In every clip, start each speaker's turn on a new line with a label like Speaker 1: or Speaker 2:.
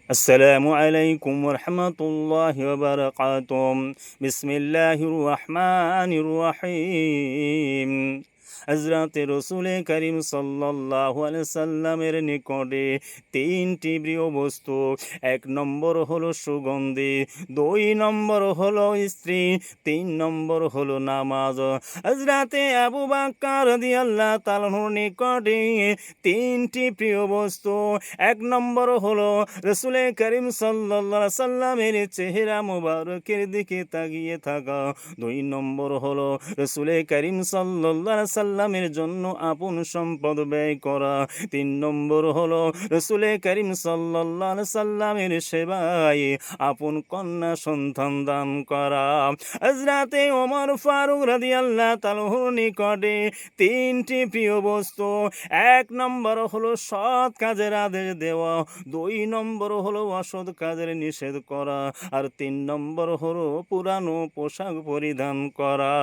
Speaker 1: আসসালামু আলাইকুম রহমতুল্লাহি ওয়া বারাকাতুহু। বিসমিল্লাহির রহমানির রহিম। হযরতে রসুলে করিম সাল্লাল্লাহু আলাইহি সাল্লামের নিকটে তিনটি প্রিয় বস্তু। এক নম্বর হলো সুগন্ধি, দুই নম্বর হলো স্ত্রী, তিন নম্বর হলো নামাজ। হযরতে আবু বকর রাদিয়াল্লাহু তাআলার নিকটে তিনটি প্রিয় বস্তু। এক নম্বর হলো রসুলে করিম সাল্লাল্লাহু আলাইহি সাল্লামের চেহারা মুবারকের দিকে তাকিয়ে থাকা। দুই নম্বর হলো রসুলে করিম সাল্লাল্লাহু আলাইহি সাল্লামের জন্য আপন সম্পদ ব্যয় করা। তিন নম্বর হলো রসুলে করিম সাল্লাল্লাহু আলাইহি সাল্লামের সেবায় আপন কন্যা সন্তান দান করা। হযরতে ওমর ফারুক রাদিয়াল্লাহু তাআলার নিকটে তিনটি প্রিয় বস্তু। এক নম্বর হলো সৎ কাজের আদেশ দেওয়া, দুই নম্বর হলো অসৎ কাজের নিষেধ করা, আর তিন নম্বর হলো পুরানো পোশাক পরিধান করা।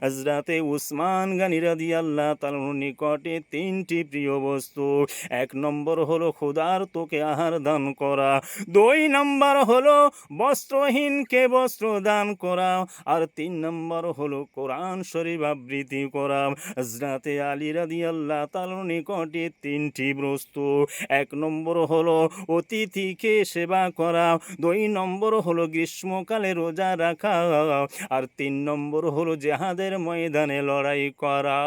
Speaker 1: হযরতে উসমান গনি রাদিয়াল্লাহু তাআলার নিকটে তিনটি প্রিয় বস্তু। এক নম্বর হলো ক্ষুধার্তকে আহার দান করা, দুই নম্বর হলো বস্ত্রহীনকে বস্ত্র দান করা, আর তিন নম্বর হলো কোরআন শরীফ আবৃত্তি করা। হযরতে আলী রাদিয়াল্লাহু তাআলার নিকটে তিনটি বস্তু। এক নম্বর হলো অতিথিকে সেবা করা, দুই নম্বর হলো গ্রীষ্মকালে রোজা রাখা, আর তিন নম্বর হলো জিহাদের ময়দানে লড়াই করা।